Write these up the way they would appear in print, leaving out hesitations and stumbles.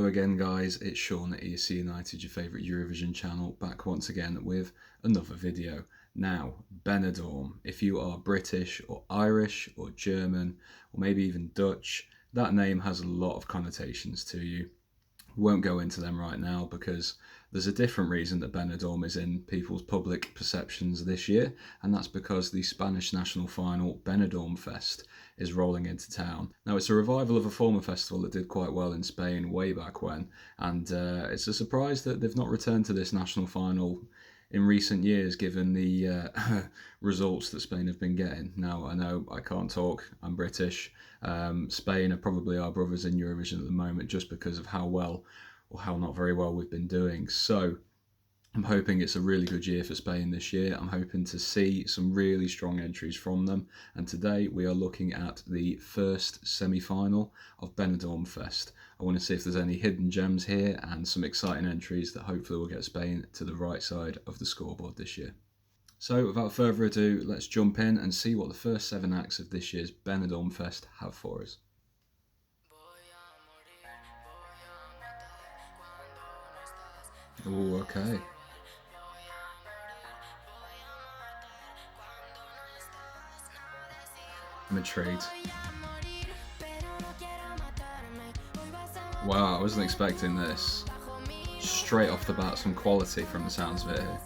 again guys, it's Sean at ESC United, your favourite Eurovision channel, back once again with another video. Now, Benidorm, if you are British or Irish or German or maybe even Dutch, that name has a lot of connotations to you. We won't go into them right now because there's a different reason that Benidorm is in people's public perceptions this year, and that's because the Spanish national final, Benidorm Fest, is rolling into town. Now, it's a revival of a former festival that did quite well in Spain way back when, and it's a surprise that they've not returned to this national final in recent years, given the results that Spain have been getting. Now, I know I can't talk, I'm British. Spain are probably our brothers in Eurovision at the moment just because of how well, or how not very well, we've been doing. So I'm hoping it's a really good year for Spain this year. I'm hoping to see some really strong entries from them. And today we are looking at the first semi-final of Benidorm Fest. I want to see if there's any hidden gems here and some exciting entries that hopefully will get Spain to the right side of the scoreboard this year. So without further ado, let's jump in and see what the first 7 acts of this year's Benidorm Fest have for us. Oh, okay. I'm intrigued. Wow, I wasn't expecting this. Straight off the bat, some quality from the sounds of it here.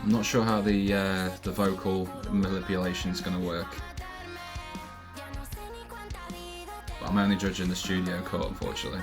I'm not sure how the vocal manipulation is going to work. But I'm only judging the studio cut, unfortunately.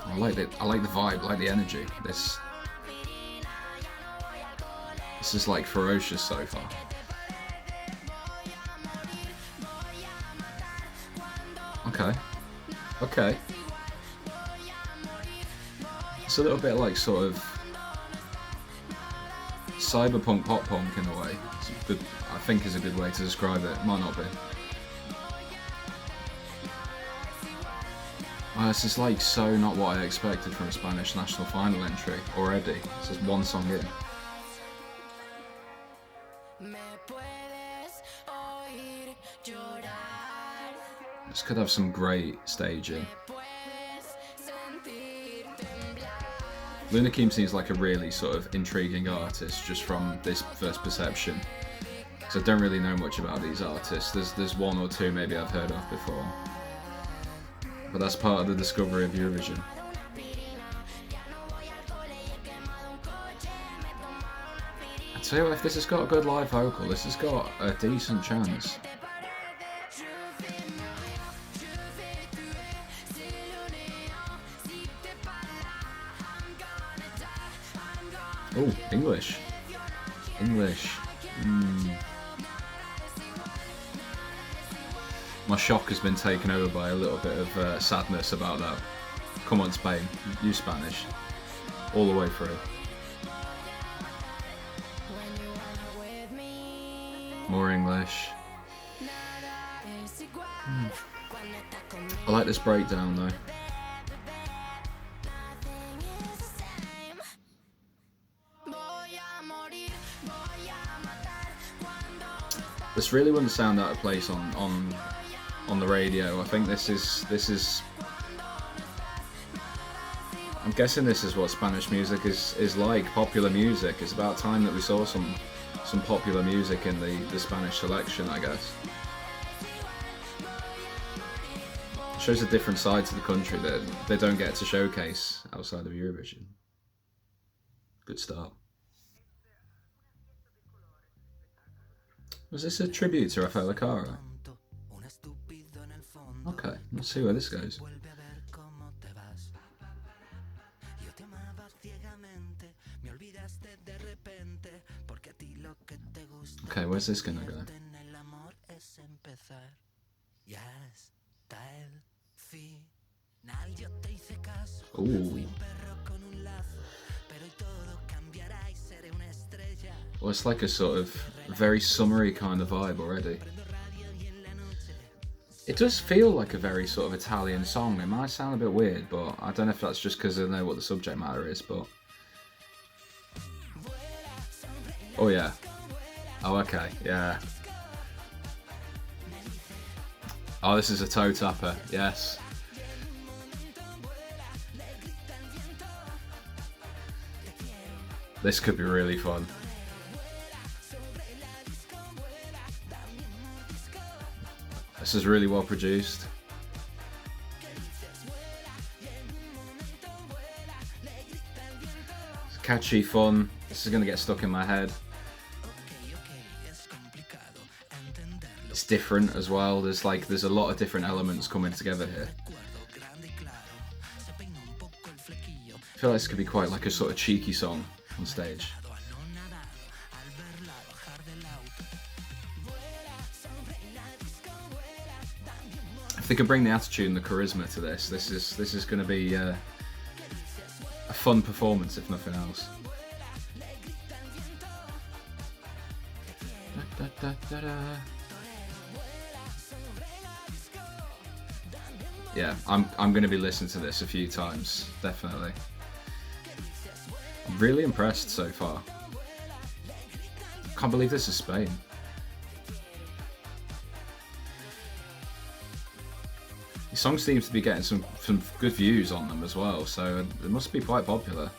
I like the vibe, I like the energy. This is like ferocious so far. Okay. It's a little bit like sort of cyberpunk pop punk in a way. It's a good, I think is a good way to describe it. Might not be. This is like so not what I expected from a Spanish national final entry already. This is one song in. This could have some great staging. Luna Kim seems like a really sort of intriguing artist just from this first perception. So I don't really know much about these artists. There's one or two maybe I've heard of before. But that's part of the discovery of Eurovision. I tell you what, if this has got a good live vocal, this has got a decent chance. Oh, English. My shock has been taken over by a little bit of sadness about that. Come on, Spain, use Spanish. All the way through. More English. I like this breakdown though. This really wouldn't sound out of place on the radio. I think this is I'm guessing this is what Spanish music is like, popular music. It's about time that we saw some popular music in the Spanish selection, I guess. It shows a different side to the country that they don't get to showcase outside of Eurovision. Good start. Was this a tribute to Rafael Cara? Okay, let's see where this goes. Okay, where's this gonna go? Ooh. Well, it's like a sort of very summery kind of vibe already. It does feel like a very sort of Italian song. It might sound a bit weird, but I don't know if that's just because I know what the subject matter is, but... Oh yeah, Oh, okay, yeah. Oh, this is a toe tapper, yes. This could be really fun. This is really well produced. It's catchy, fun. This is gonna get stuck in my head. It's different as well. There's a lot of different elements coming together here. I feel like this could be quite like a sort of cheeky song on stage. If they could bring the attitude and the charisma to this, this is going to be a fun performance, if nothing else. Yeah, I'm going to be listening to this a few times, definitely. I'm really impressed so far. Can't believe this is Spain. The song seems to be getting some good views on them as well, so it must be quite popular.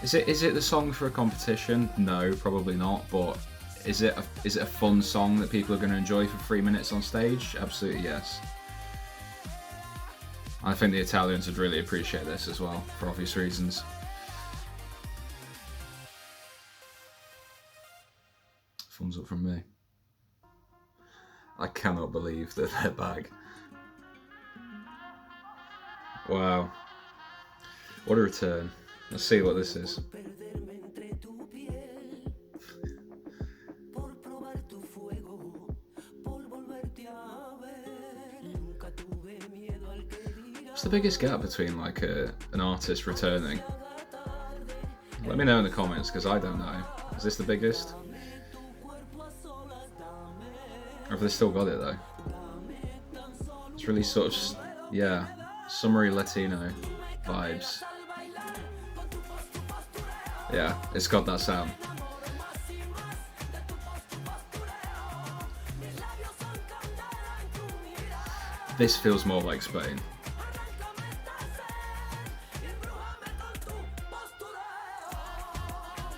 Is it the song for a competition? No, probably not. But is it a fun song that people are going to enjoy for 3 minutes on stage? Absolutely yes. I think the Italians would really appreciate this as well, for obvious reasons. Thumbs up from me. I cannot believe that they're back. Wow. What a return. Let's see what this is. What's the biggest gap between like an artist returning? Let me know in the comments, because I don't know. Is this the biggest? Or have they still got it though? It's really sort of, yeah, summery Latino vibes. Yeah, it's got that sound. This feels more like Spain.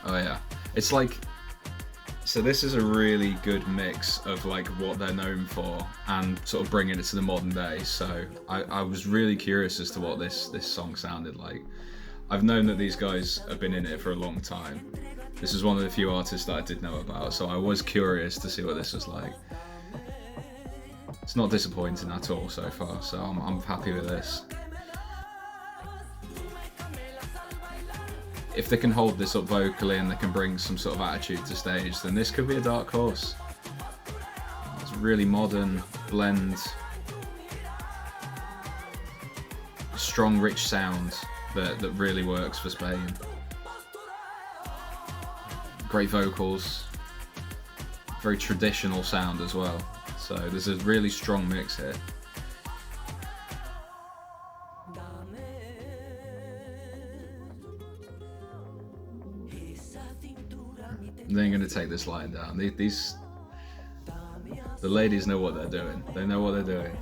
Oh yeah, it's like, so this is a really good mix of like what they're known for and sort of bringing it to the modern day. So I was really curious as to what this song sounded like. I've known that these guys have been in it for a long time. This is one of the few artists that I did know about, so I was curious to see what this was like. It's not disappointing at all so far, so I'm happy with this. If they can hold this up vocally and they can bring some sort of attitude to stage, then this could be a dark horse. It's a really modern blend, strong, rich sound that really works for Spain. Great vocals, very traditional sound as well. So there's a really strong mix here. They're going to take this line down. The ladies know what they're doing. They know what they're doing.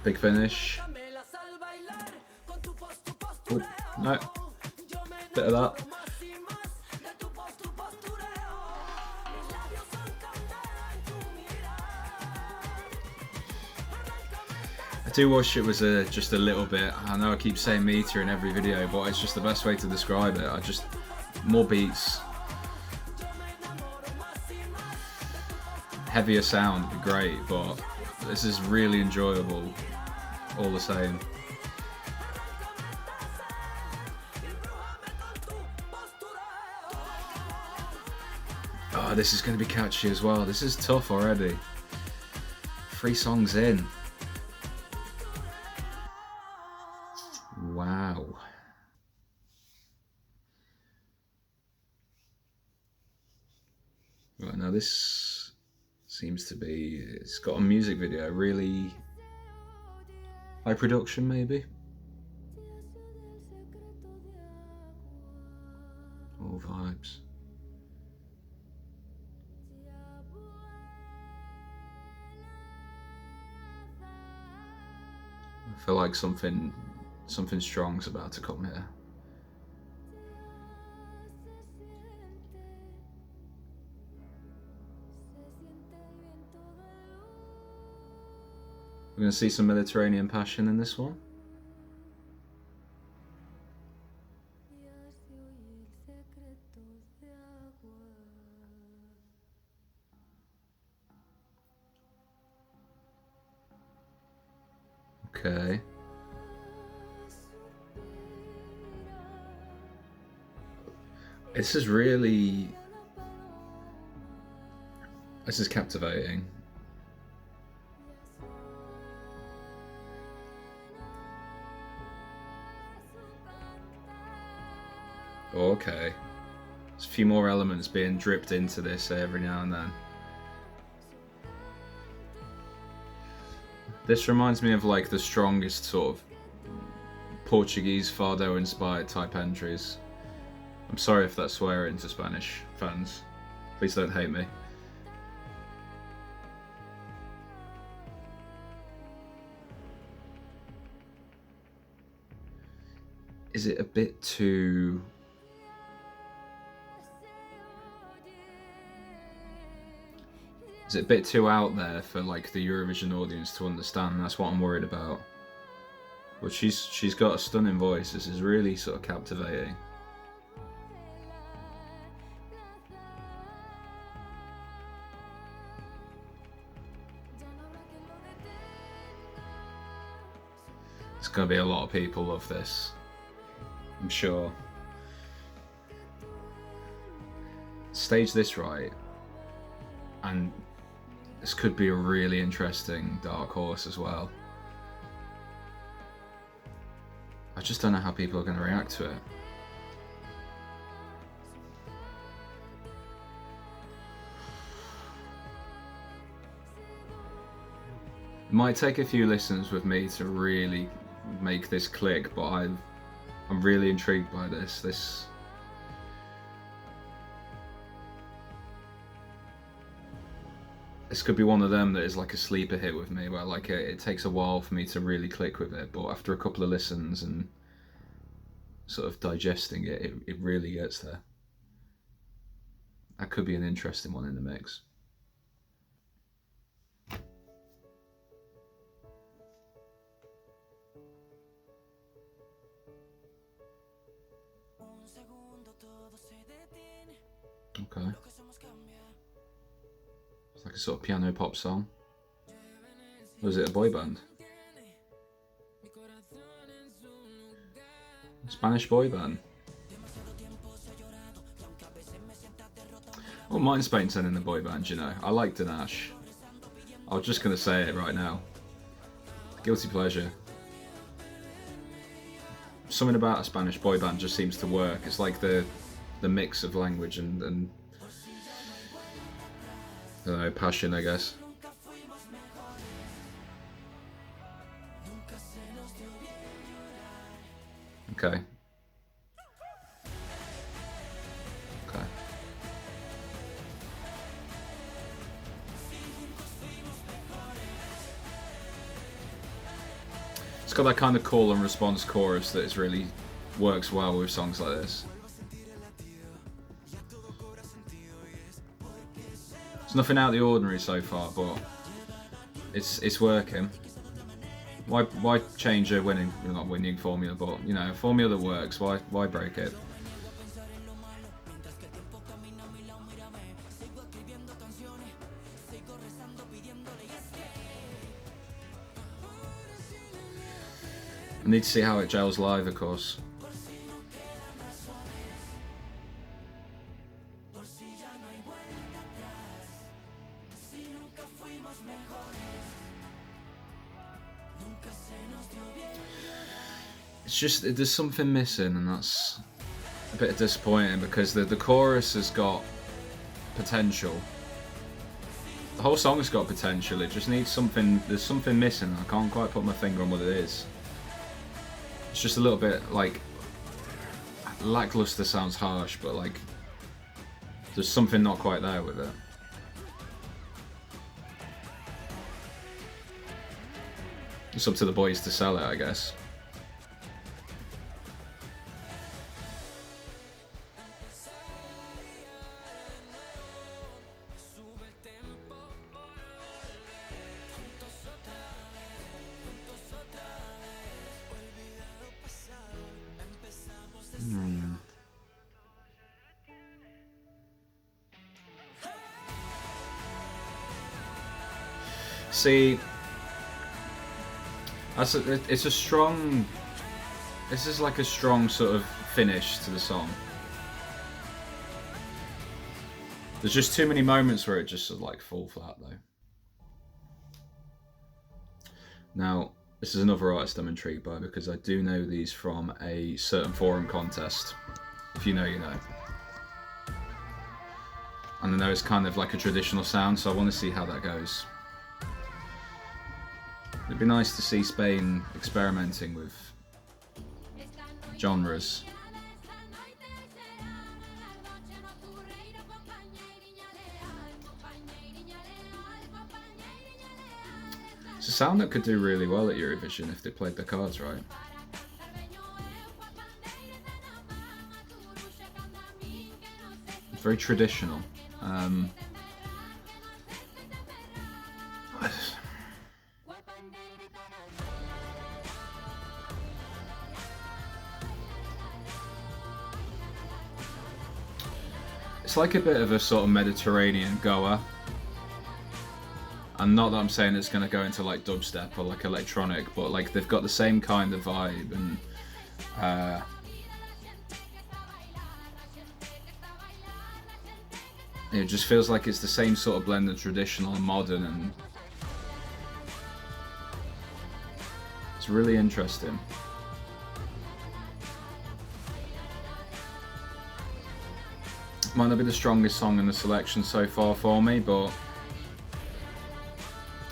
Big finish. Oh, no. Bit of that. I do wish it was just a little bit. I know I keep saying meter in every video, but it's just the best way to describe it. More beats. Heavier sound would be great, but this is really enjoyable all the same. Oh, this is going to be catchy as well. This is tough already. 3 songs in. Wow. Right, now this Seems to be, it's got a music video, really high production maybe. All vibes. I feel like something strong's about to come here. We're going to see some Mediterranean passion in this one. Okay. This is captivating. Okay. There's a few more elements being dripped into this every now and then. This reminds me of like the strongest sort of Portuguese fado inspired type entries. I'm sorry if that's swearing to Spanish fans. Please don't hate me. Is it a bit too... Is it a bit too out there for like the Eurovision audience to understand? That's what I'm worried about. But she's got a stunning voice. This is really sort of captivating. There's gonna be a lot of people love this, I'm sure. Stage this right, and this could be a really interesting dark horse as well. I just don't know how people are going to react to it. It might take a few listens with me to really make this click, but I'm really intrigued by this. This could be one of them that is like a sleeper hit with me, where like it takes a while for me to really click with it, but after a couple of listens and sort of digesting it, it really gets there. That could be an interesting one in the mix. Okay. It's like a sort of piano pop song. Or is it a boy band? Spanish boy band. I wouldn't mind Spain sending the boy band, you know. I like Danash. I was just going to say it right now. Guilty pleasure. Something about a Spanish boy band just seems to work. It's like the mix of language and I don't know, passion, I guess. Okay. Okay. It's got that kind of call and response chorus that is really works well with songs like this. It's nothing out of the ordinary so far, but it's working. Why change a winning, not winning formula, but you know, a formula that works? Why break it? I need to see how it gels live, of course. It's just, there's something missing, and that's a bit disappointing because the chorus has got potential. The whole song's got potential, it just needs something, there's something missing, I can't quite put my finger on what it is. It's just a little bit, like, lackluster sounds harsh, but like, there's something not quite there with it. It's up to the boys to sell it, I guess. See, it's a strong. This is like a strong sort of finish to the song. There's just too many moments where it just sort of like fall flat though. Now, this is another artist I'm intrigued by because I do know these from a certain forum contest. If you know, you know. And I know it's kind of like a traditional sound, so I want to see how that goes. It'd be nice to see Spain experimenting with genres. It's a sound that could do really well at Eurovision if they played their cards right. It's very traditional. It's like a bit of a sort of Mediterranean goer. And not that I'm saying it's going to go into like dubstep or like electronic, but like they've got the same kind of vibe, and it just feels like it's the same sort of blend of traditional and modern, and it's really interesting. Might not be the strongest song in the selection so far for me, but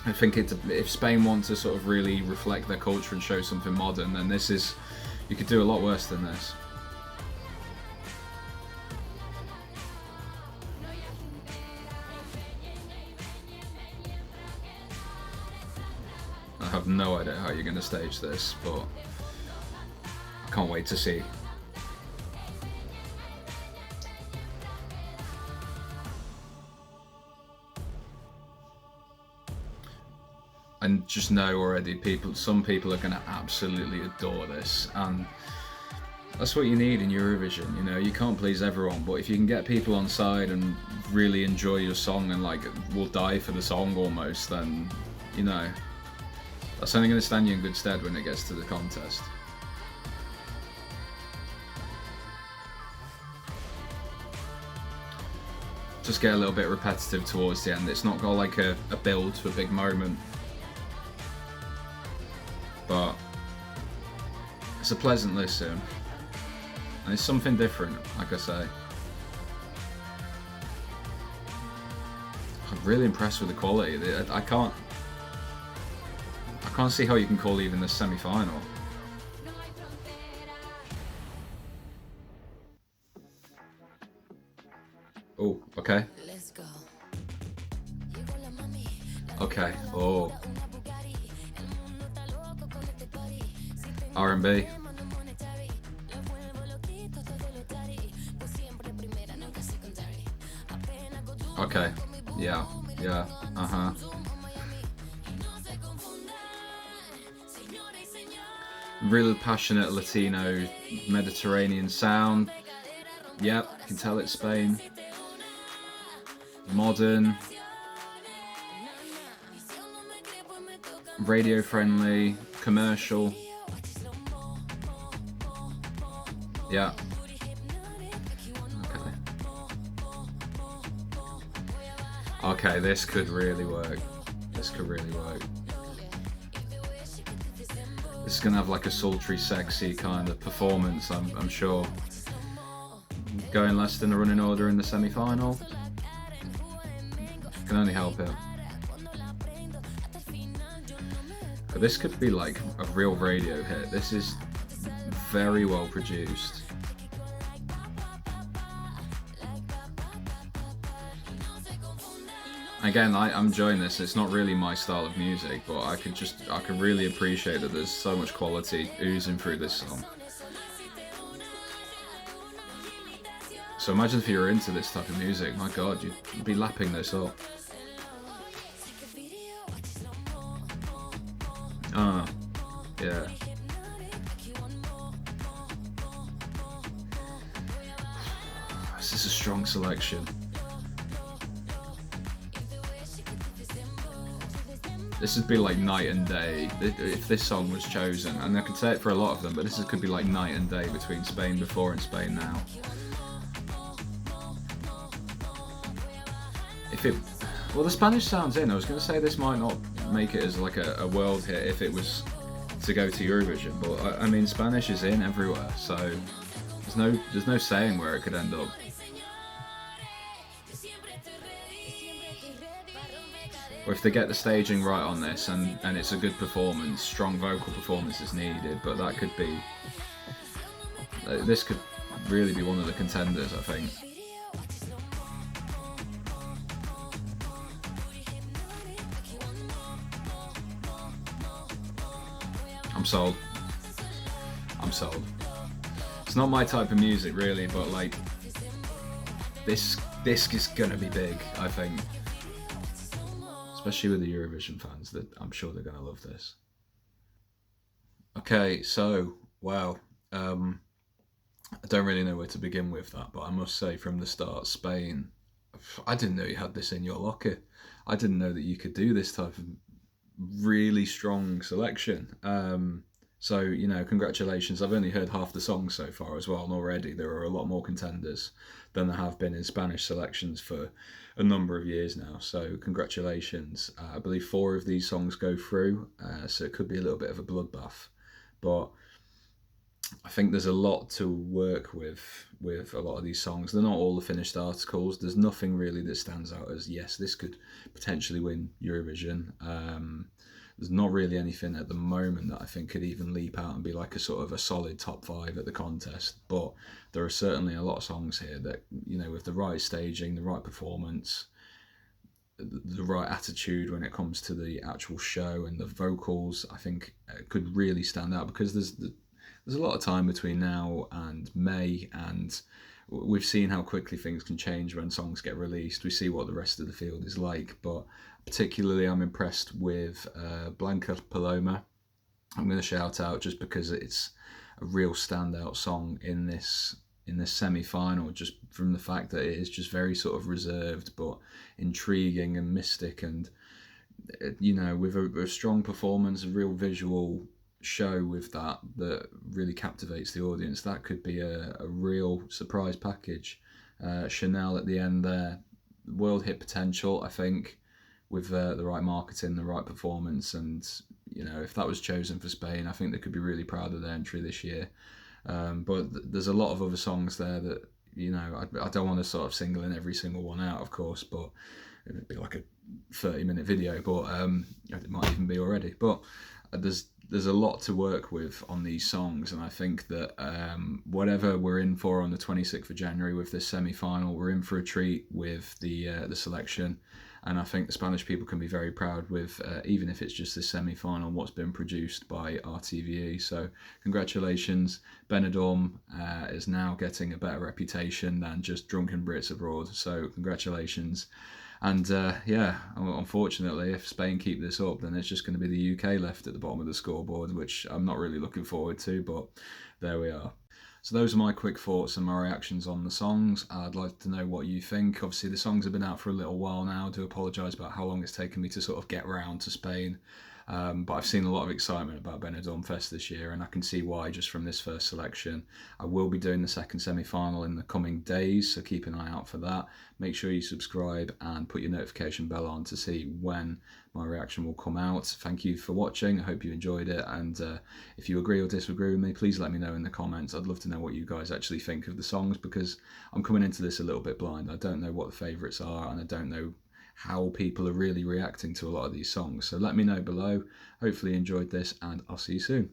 I think if Spain want to sort of really reflect their culture and show something modern, then this is, you could do a lot worse than this. I have no idea how you're going to stage this, but I can't wait to see. And just know already, some people are going to absolutely adore this, and that's what you need in Eurovision. You know, you can't please everyone, but if you can get people on side and really enjoy your song and like will die for the song almost, then you know that's only going to stand you in good stead when it gets to the contest. Just get a little bit repetitive towards the end. It's not got like a build to a big moment. But it's a pleasant listen, and it's something different, like I say. I'm really impressed with the quality. I can't see how you can call even the semi-final. Oh, okay. Okay. Oh. R&B. Okay. Yeah. Yeah. Uh-huh. Really passionate Latino Mediterranean sound. Yep, you can tell it's Spain. Modern. Radio friendly. Commercial. Yeah. Okay, this could really work. This could really work. This is gonna have like a sultry, sexy kind of performance, I'm sure. Going less than the running order in the semi-final can only help it. This could be like a real radio hit. This is very well produced. Again, I'm enjoying this. It's not really my style of music, but I could really appreciate that there's so much quality oozing through this song. So imagine if you were into this type of music, my god, you'd be lapping this up. Yeah. This is a strong selection. This would be like night and day if this song was chosen, and I could say it for a lot of them, but this could be like night and day between Spain before and Spain now. Well, the Spanish sounds in. I was going to say this might not make it as like a world hit if it was to go to Eurovision, but I mean Spanish is in everywhere, so there's no saying where it could end up. Or if they get the staging right on this and it's a good performance, strong vocal performance is needed, but that could be, this could really be one of the contenders, I think. I'm sold. I'm sold. It's not my type of music really, but like this is gonna be big, I think. Especially with the Eurovision fans, that I'm sure they're gonna love this. Okay, so wow. I don't really know where to begin with that, but I must say from the start, Spain, I didn't know you had this in your locker. I didn't know that you could do this type of really strong selection. So, you know, congratulations. I've only heard half the songs so far as well, and already there are a lot more contenders than there have been in Spanish selections for a number of years now. So congratulations. I believe 4 of these songs go through, so it could be a little bit of a bloodbath. But I think there's a lot to work with a lot of these songs. They're not all the finished articles. There's nothing really that stands out as, yes, this could potentially win Eurovision. There's not really anything at the moment that I think could even leap out and be like a sort of a solid top 5 at the contest. But there are certainly a lot of songs here that, you know, with the right staging, the right performance, the right attitude when it comes to the actual show and the vocals, I think could really stand out, because there's a lot of time between now and May, and we've seen how quickly things can change when songs get released. We see what the rest of the field is like, but particularly I'm impressed with Blanca Paloma. I'm going to shout out just because it's a real standout song in this semi-final, just from the fact that it is just very sort of reserved but intriguing and mystic, and you know, with a strong performance, a real visual show with that really captivates the audience. That could be a real surprise package. Chanel at the end there, world hit potential, I think, with the right marketing, the right performance, and you know, if that was chosen for Spain, I think they could be really proud of their entry this year. But there's a lot of other songs there that, you know, I don't want to sort of single in every single one out, of course, but it'd be like a 30-minute video, but it might even be already. But there's a lot to work with on these songs, and I think that whatever we're in for on the 26th of January with this semi-final, we're in for a treat with the selection. And I think the Spanish people can be very proud with, even if it's just this semi-final, what's been produced by RTVE. So congratulations. Benidorm is now getting a better reputation than just drunken Brits abroad. So congratulations. And yeah, unfortunately, if Spain keep this up, then it's just going to be the UK left at the bottom of the scoreboard, which I'm not really looking forward to, but there we are. So those are my quick thoughts and my reactions on the songs. I'd like to know what you think. Obviously, the songs have been out for a little while now. I do apologise about how long it's taken me to sort of get round to Spain. But I've seen a lot of excitement about Benidorm Fest this year, and I can see why just from this first selection. I will be doing the second semi-final in the coming days, so keep an eye out for that. Make sure you subscribe and put your notification bell on to see when my reaction will come out. Thank you for watching. I hope you enjoyed it, and if you agree or disagree with me, please let me know in the comments. I'd love to know what you guys actually think of the songs, because I'm coming into this a little bit blind. I don't know what the favourites are, and I don't know how people are really reacting to a lot of these songs. So let me know below. Hopefully you enjoyed this, and I'll see you soon.